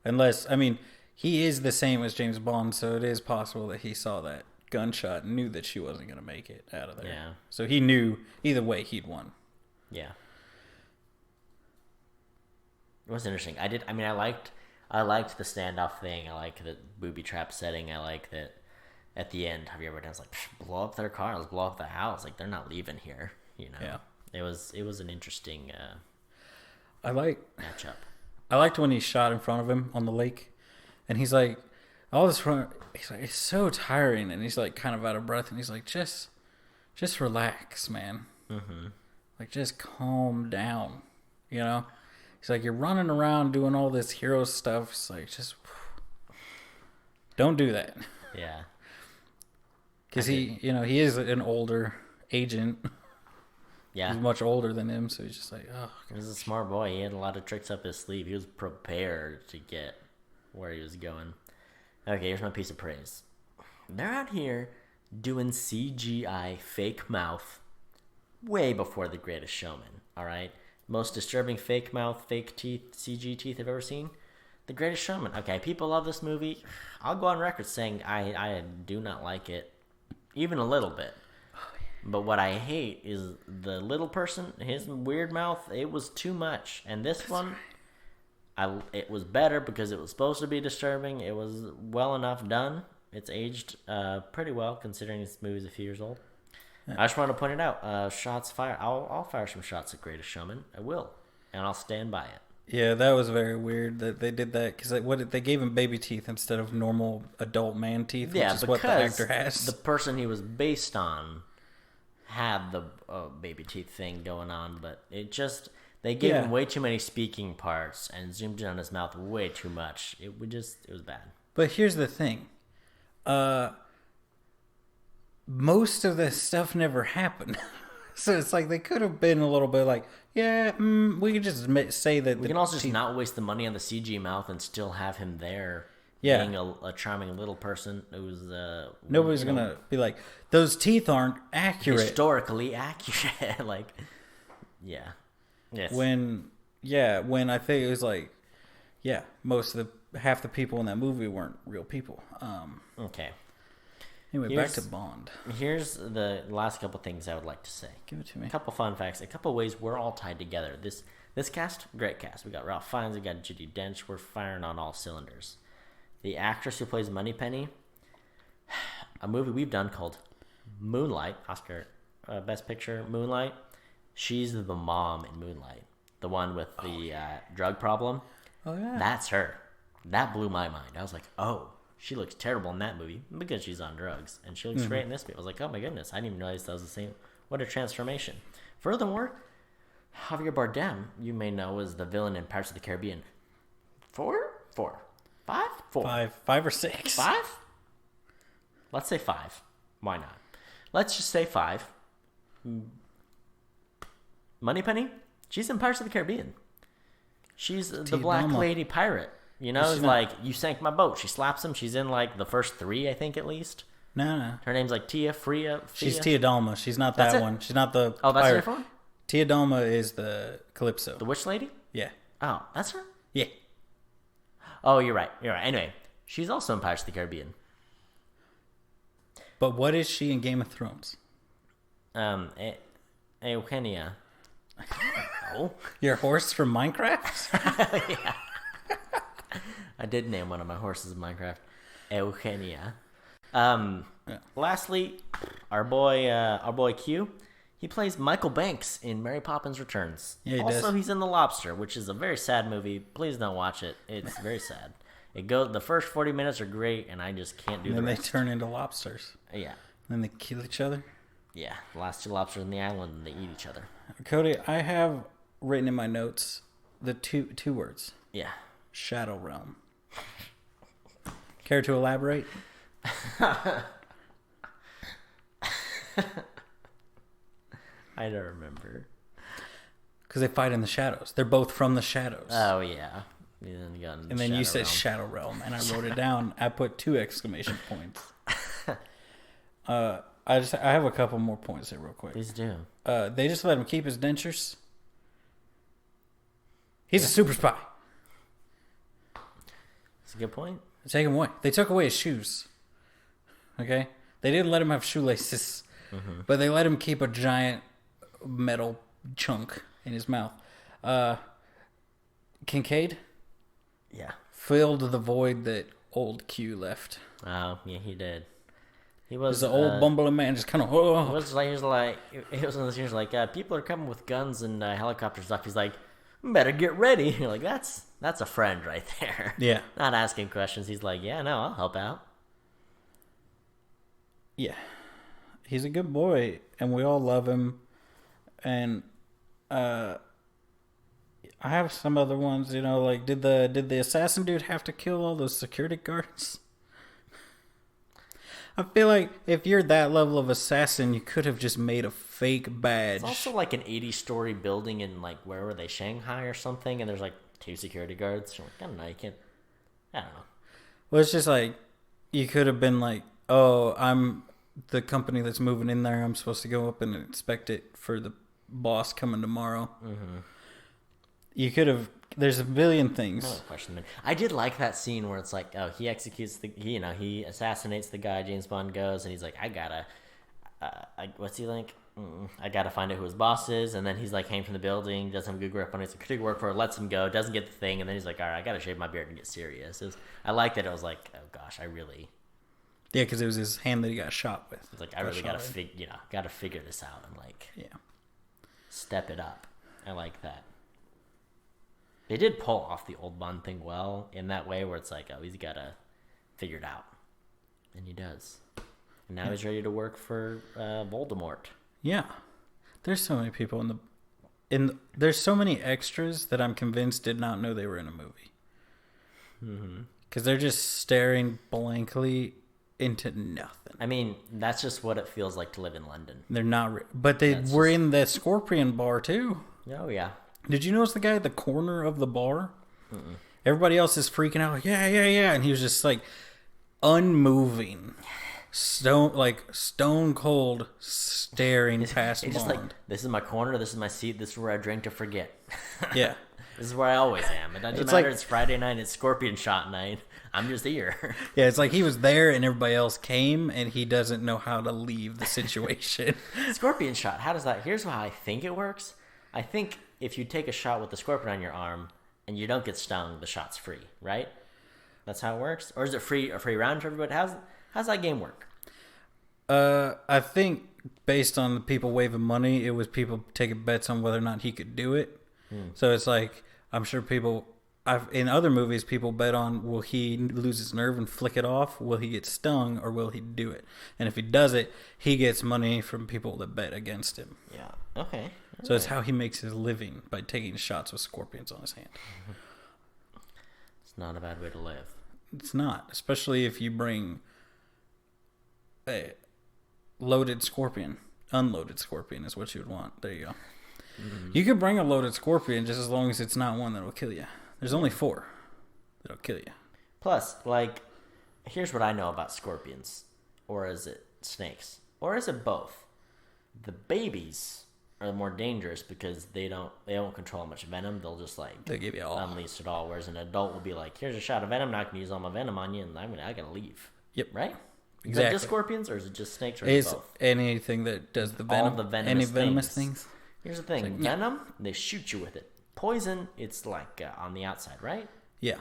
Unless, I mean, he is the same as James Bond, so it is possible that he saw that gunshot and knew that she wasn't going to make it out of there. Yeah. So he knew either way he'd won. Yeah. It was interesting. I liked the standoff thing. I liked the booby trap setting. I like that at the end, Javier Bardem's like, blow up their car, let's blow up the house. Like, they're not leaving here, you know? Yeah. It was an interesting matchup. I liked when he shot in front of him on the lake, and he's like, all this front, he's like, it's so tiring, and he's like kind of out of breath, and he's like, just relax, man. Mm-hmm. Like, just calm down, you know? He's like, you're running around doing all this hero stuff. It's like, just don't do that. Yeah. Because he is an older agent. Yeah. He's much older than him, so he's just like, oh. He was a smart boy. He had a lot of tricks up his sleeve. He was prepared to get where he was going. Okay, here's my piece of praise. They're out here doing CGI fake mouth way before The Greatest Showman, all right? Most disturbing fake mouth, fake teeth, CG teeth I've ever seen. The Greatest Showman. Okay, people love this movie. I'll go on record saying I do not like it, even a little bit. But what I hate is the little person, his weird mouth. It was too much. And this one, it was better because it was supposed to be disturbing. It was well enough done. It's aged pretty well considering this movie's a few years old. Yeah. I just want to point it out. Shots fired. I'll fire some shots at Greatest Showman. I will, and I'll stand by it. Yeah, that was very weird that they did that because they gave him baby teeth instead of normal adult man teeth, which is what the actor has. The person he was based on had the baby teeth thing going on, but it just they gave him way too many speaking parts and zoomed in on his mouth way too much. It was bad. But here's the thing. Most of this stuff never happened. So it's like they could have been a little bit like, we could just say that. We can also just not waste the money on the CG mouth and still have him there. Yeah. Being a charming little person who's nobody's gonna be like, those teeth aren't accurate. Historically accurate. Like, yeah. Yes. When I think it was like, most of half the people in that movie weren't real people. Okay. Anyway, back to Bond. Here's the last couple things I would like to say. Give it to me. A couple fun facts. A couple ways we're all tied together. This cast, great cast. We got Ralph Fiennes. We got Judi Dench. We're firing on all cylinders. The actress who plays Moneypenny, a movie we've done called Moonlight, Oscar Best Picture, Moonlight. She's the mom in Moonlight, the one with the drug problem. Oh, yeah. That's her. That blew my mind. I was like, oh, she looks terrible in that movie because she's on drugs. And she looks great in this movie. I was like, oh my goodness, I didn't even realize that was the same. What a transformation. Furthermore, Javier Bardem, you may know, is the villain in Pirates of the Caribbean. Four? Five or six. Five? Let's say 5. Why not? Let's just say 5. Moneypenny, she's in Pirates of the Caribbean. She's the black lady pirate. You know, it's like, you sank my boat. She slaps him. She's in like the first 3, I think, at least. No. Her name's like Fria. She's Tia Dalma. She's not that one. She's not the Oh, that's pirate. a different one? Tia Dalma is the Calypso. The witch lady? Yeah. Oh, that's her? Yeah. Oh, you're right. Anyway, she's also in Pirates of the Caribbean. But what is she in Game of Thrones? Eugenia. Oh. Your horse from Minecraft? Yeah. I did name one of my horses in Minecraft. Eugenia. Lastly, our boy Q, he plays Michael Banks in Mary Poppins Returns. Yeah, he also, does. he's in The Lobster, which is a very sad movie. Please don't watch it. It's very sad. The first 40 minutes are great, and I just can't do And then the they rest. turn into lobsters. Yeah. And then they kill each other. Yeah. The last 2 lobsters on the island, and they eat each other. Cody, I have written in my notes the two words. Yeah. Shadow Realm. Care to elaborate? I don't remember. Because they fight in the shadows. They're both from the shadows. Oh, yeah. And then you said Shadow Realm, and I wrote it down. I put 2 exclamation points. I have a couple more points here real quick. Please do. They just let him keep his dentures. He's a super spy. That's a good point. Take him away. They took away his shoes. Okay? They didn't let him have shoelaces, but they let him keep a giant metal chunk in his mouth. Kincaid? Yeah. Filled the void that old Q left. Oh, yeah, he did. He was an old bumbling man, just kind of. Oh. It was one of those years like people are coming with guns and helicopter stuff. He's like, better get ready. You're like, that's a friend right there. Yeah. Not asking questions. He's like, yeah, no, I'll help out. Yeah, he's a good boy, and we all love him. And I have some other ones. You know, like did the assassin dude have to kill all those security guards? I feel like if you're that level of assassin, you could have just made a fake badge. It's also like an 80-story building in, like, where were they, Shanghai or something, and there's, like, 2 security guards. You're like, I don't know, you can't, I don't know. Well, it's just like, you could have been like, oh, I'm the company that's moving in there. I'm supposed to go up and inspect it for the boss coming tomorrow. Mm-hmm. You could have. There's a billion things. No question. I did like that scene where it's like, oh, he assassinates the guy. James Bond goes and he's like, I gotta, what's he like? I gotta find out who his boss is. And then he's like, hanging from the building, doesn't have a good grip on it. He's like, could he work for it? Lets him go, doesn't get the thing. And then he's like, all right, I gotta shave my beard and get serious. I like that. It was like, oh gosh, I really. Yeah, because it was his hand that he got shot with. It's like, I really gotta figure this out and like, yeah, step it up. I like that. They did pull off the old Bond thing well in that way where it's like, oh, he's got to figure it out. And he does. And now he's ready to work for Voldemort. Yeah. There's so many people there's so many extras that I'm convinced did not know they were in a movie. Mm-hmm. Because they're just staring blankly into nothing. I mean, that's just what it feels like to live in London. They're not, but they were in the Scorpion bar too. Oh yeah. Did you notice the guy at the corner of the bar? Mm-mm. Everybody else is freaking out, like, yeah, and he was just like unmoving, stone cold, staring past Bond. Just like, this is my corner, this is my seat, this is where I drink to forget. Yeah. This is where I always am. It doesn't matter. It's Friday night. It's Scorpion Shot night. I'm just here. Yeah, it's like he was there and everybody else came, and he doesn't know how to leave the situation. Scorpion Shot. How does that? Here's how I think it works. I think if you take a shot with the scorpion on your arm and you don't get stung, the shot's free, right? That's how it works. Or is it a free round for everybody? How's that game work? I think based on the people waving money, it was people taking bets on whether or not he could do it. So it's like, I'm sure in other movies, people bet on, will he lose his nerve and flick it off? Will he get stung, or will he do it? And if he does it, he gets money from people that bet against him. Yeah. Okay. So it's how he makes his living, by taking shots with scorpions on his hand. It's not a bad way to live. It's not, especially if you bring a loaded scorpion. Unloaded scorpion is what you would want. There you go. Mm-hmm. You could bring a loaded scorpion just as long as it's not one that will kill you. There's only 4 that'll kill you. Plus, like, here's what I know about scorpions. Or is it snakes? Or is it both? The babies are more dangerous because they won't control how much venom. They'll just they give you all. Unleash it all. Whereas an adult will be like, here's a shot of venom. I'm not gonna use all my venom on you, and I gotta leave. Yep. Right. Exactly. Is that just scorpions, or is it just snakes, or is it both? Anything that does the venom. All the venomous venomous things. Here's the thing: venom, they shoot you with it. Poison, it's like on the outside, right? Yeah.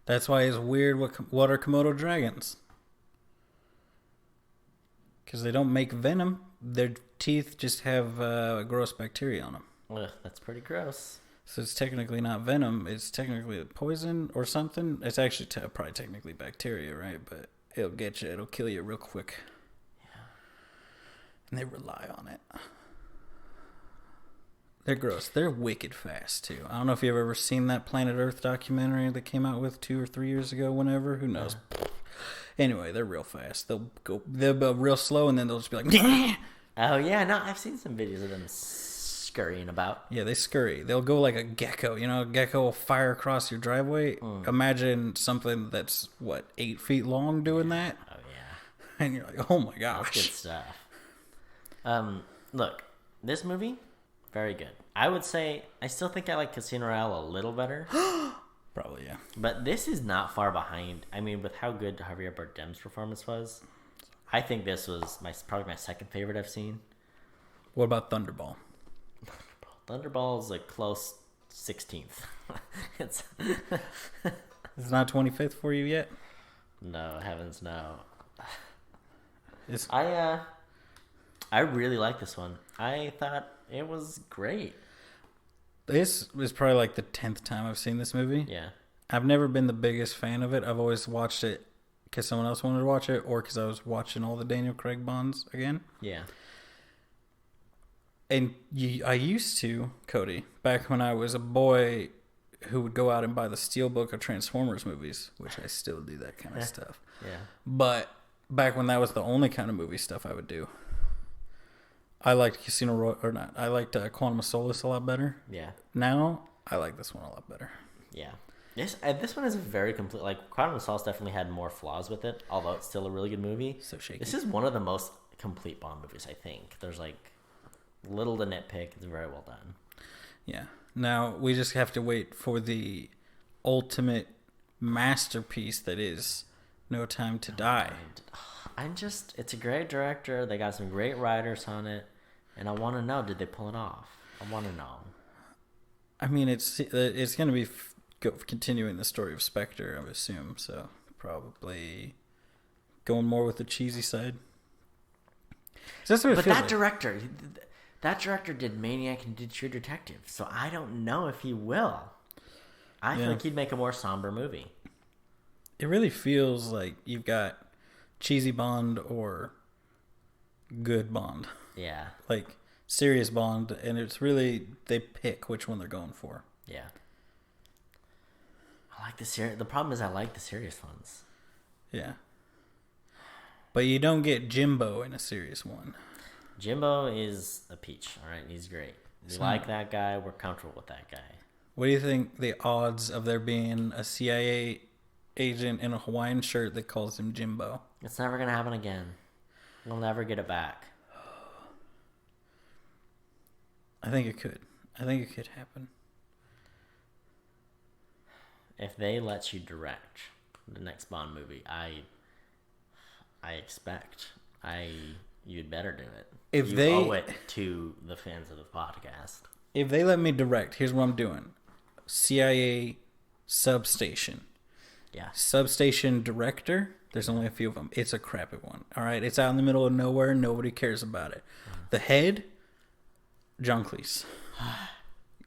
That's why it's weird. What are Komodo dragons? Because they don't make venom. Their teeth just have gross bacteria on them. Ugh, that's pretty gross. So it's technically not venom. It's technically poison or something. It's actually probably technically bacteria, right? But it'll get you. It'll kill you real quick. Yeah. And they rely on it. They're gross. They're wicked fast, too. I don't know if you've ever seen that Planet Earth documentary they came out with 2 or 3 years ago, whenever. Who knows? Anyway, they're real fast. They'll go real slow, and then they'll just be like, Nyeh! Oh, yeah. No, I've seen some videos of them scurrying about. Yeah, they scurry. They'll go like a gecko. You know, a gecko will fire across your driveway. Imagine something that's, 8 feet long doing that? Oh, yeah. And you're like, oh, my gosh. That's good stuff. Look, this movie... very good. I would say I still think I like Casino Royale a little better. Probably, yeah. But this is not far behind. I mean, with how good Javier Bardem's performance was, I think this was probably my second favorite I've seen. What about Thunderball? Thunderball is a close 16th. It's not 25th for you yet? No, heavens no. It's... I really like this one. I thought it was great. This is probably like the 10th time I've seen this movie. Yeah. I've never been the biggest fan of it. I've always watched it because someone else wanted to watch it, or because I was watching all the Daniel Craig Bonds again. Yeah. And I used to, Cody, back when I was a boy who would go out and buy the Steelbook of Transformers movies, which I still do that kind of stuff. Yeah. But back when that was the only kind of movie stuff I would do. I liked I liked Quantum of Solace a lot better. Yeah. Now, I like this one a lot better. Yeah. This one is a very complete, like, Quantum of Solace definitely had more flaws with it, although it's still a really good movie. So shaky. This is one of the most complete Bond movies, I think. There's, like, little to nitpick. It's very well done. Yeah. Now, we just have to wait for the ultimate masterpiece that is No Time to Die. It's a great director. They got some great writers on it. And I want to know, did they pull it off? I want to know. I mean, it's going to be continuing the story of Spectre, I would assume. So probably going more with the cheesy side. But that director did Maniac and did True Detective. So I don't know if he will. I think he'd make a more somber movie. It really feels like you've got cheesy Bond or good Bond. Yeah. Like serious Bond, and it's really they pick which one they're going for. Yeah. I like the serious. The problem is I like the serious ones. Yeah. But you don't get Jimbo in a serious one. Jimbo is a peach. All right, he's great. We like that guy. We're comfortable with that guy. What do you think the odds of there being a CIA agent in a Hawaiian shirt that calls him Jimbo? It's never gonna happen again. We'll never get it back. I think it could. I think it could happen. If they let you direct the next Bond movie, I expect you'd better do it. If you they owe it to the fans of the podcast. If they let me direct, here's what I'm doing. CIA substation. Yeah. Substation director. There's only a few of them. It's a crappy one. All right. It's out in the middle of nowhere. Nobody cares about it. The head, John Cleese.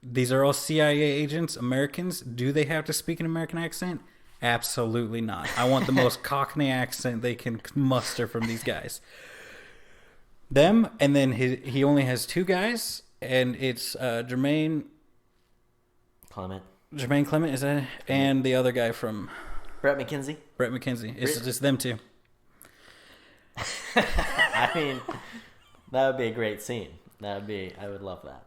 These are all CIA agents, Americans. Do they have to speak an American accent? Absolutely not. I want the most Cockney accent they can muster from these guys. Them, and then he only has two guys, and it's Jermaine Clement, is that? And the other guy from Brett McKenzie. It's just them two. I mean, that would be a great scene. I would love that.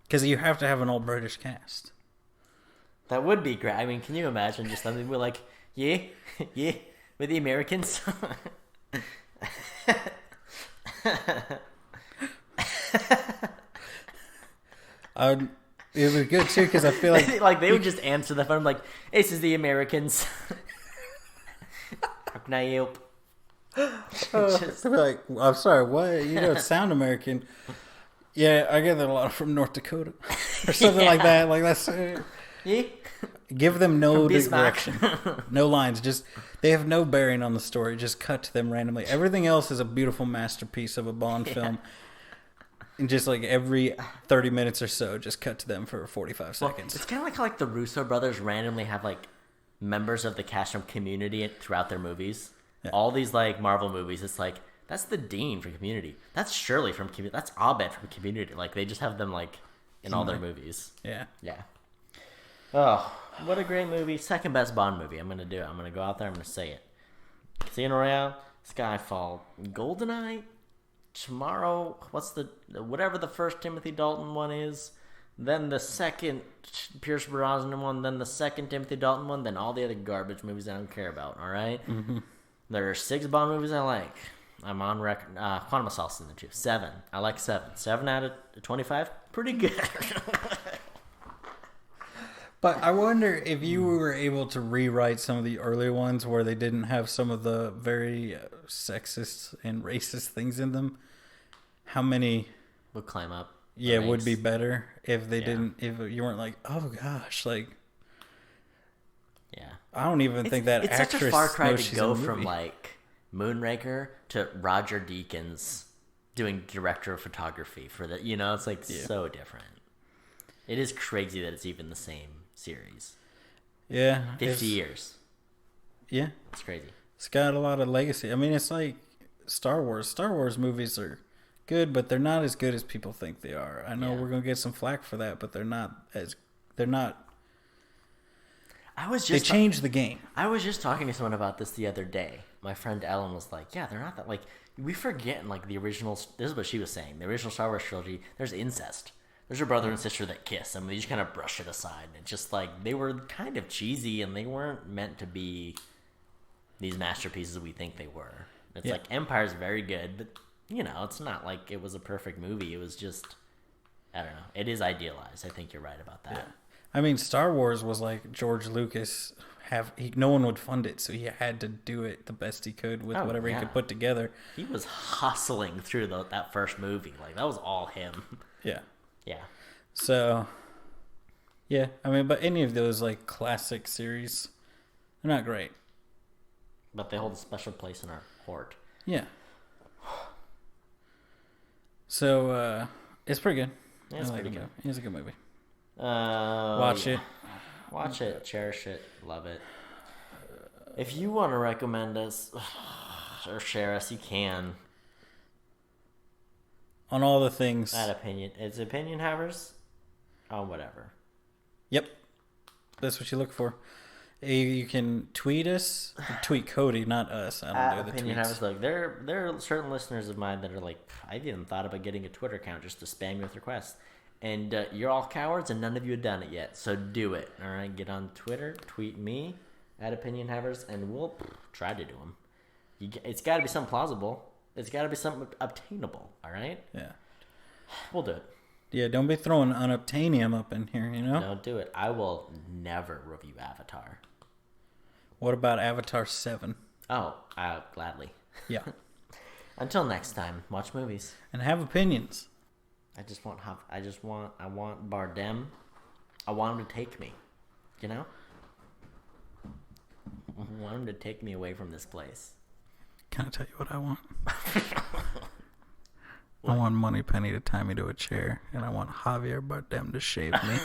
Because you have to have an all British cast. That would be great. I mean, can you imagine just something we're like, yeah, with the Americans? It would be good too because I feel like like they would just answer the phone like, "This is the Americans." How can I help? They'd be like, I'm sorry, what? You don't sound American. Yeah, I get that a lot from North Dakota or something like that. Like that's yeah. Give them no direction, no lines. Just they have no bearing on the story. Just cut to them randomly. Everything else is a beautiful masterpiece of a Bond film. And just like every 30 minutes or so, just cut to them for 45 seconds. It's kind of like how the Russo brothers randomly have like members of the cast from Community throughout their movies. Yeah. All these like Marvel movies, it's like that's the Dean from Community. That's Shirley from Community. That's Abed from Community. Like they just have them like in all their movies. Yeah. Yeah. Oh, what a great movie. Second best Bond movie. I'm going to do it. I'm going to go out there. I'm going to say it. Casino Royale, Skyfall, GoldenEye, tomorrow, whatever the first Timothy Dalton one is, then the second Pierce Brosnan one, then the second Timothy Dalton one, then all the other garbage movies I don't care about, all right? Mm-hmm. There are 6 Bond movies I like. I'm on record. Quantum of Solace in the 2. 7. I like 7. 7 out of 25? Pretty good. But I wonder if you were able to rewrite some of the earlier ones where they didn't have some of the very sexist and racist things in them, how many would climb up? Yeah, would be better if they didn't. If you weren't like, oh gosh, like. Yeah. I don't even think that it's actress. It's such a far cry to go from like Moonraker to Roger Deakins doing director of photography for the. You know, it's like so different. It is crazy that it's even the same series. Yeah. 50 years. Yeah. It's crazy. It's got a lot of legacy. I mean, it's like Star Wars. Star Wars movies are good, but they're not as good as people think they are. I know we're going to get some flack for that, but they're not. They changed the game. I was just talking to someone about this the other day. My friend Ellen was like, yeah, they're not that, like, we forget in, like, the original, this is what she was saying, the original Star Wars trilogy, there's incest. There's a brother and sister that kiss, and we just kind of brush it aside. It's just like they were kind of cheesy, and they weren't meant to be these masterpieces we think they were. It's like Empire's very good, but you know, it's not like it was a perfect movie. It was just, I don't know. It is idealized. I think you're right about that. Yeah. I mean, Star Wars was like George Lucas. No one would fund it, so he had to do it the best he could with whatever he could put together. He was hustling through that first movie. Like that was all him. Yeah. Yeah. So, yeah. I mean, but any of those, like, classic series, they're not great. But they hold a special place in our heart. Yeah. So, it's pretty good. Yeah, it's pretty good. It's a good movie. Watch it. Watch it. Cherish it. Love it. If you want to recommend us or share us, you can. on all the things. That opinion. It's opinion havers. Oh, whatever. Yep. That's what you look for. You can tweet us. Tweet Cody, not us. I don't do the opinion tweets. havers. Like, there are certain listeners of mine that are like, I've even thought about getting a Twitter account just to spam you with requests. And you're all cowards, and none of you have done it yet. So do it. All right, get on Twitter, tweet me at opinion havers, and we'll try to do them. It's got to be something plausible. It's got to be something obtainable. All right. Yeah. We'll do it. Yeah. Don't be throwing unobtainium up in here. You know. Don't do it. I will never review Avatar. What about Avatar 7? Oh, gladly. Yeah. Until next time, watch movies. And have opinions. I want Bardem. I want him to take me. You know? I want him to take me away from this place. Can I tell you what I want? I want Moneypenny to tie me to a chair, and I want Javier Bardem to shave me.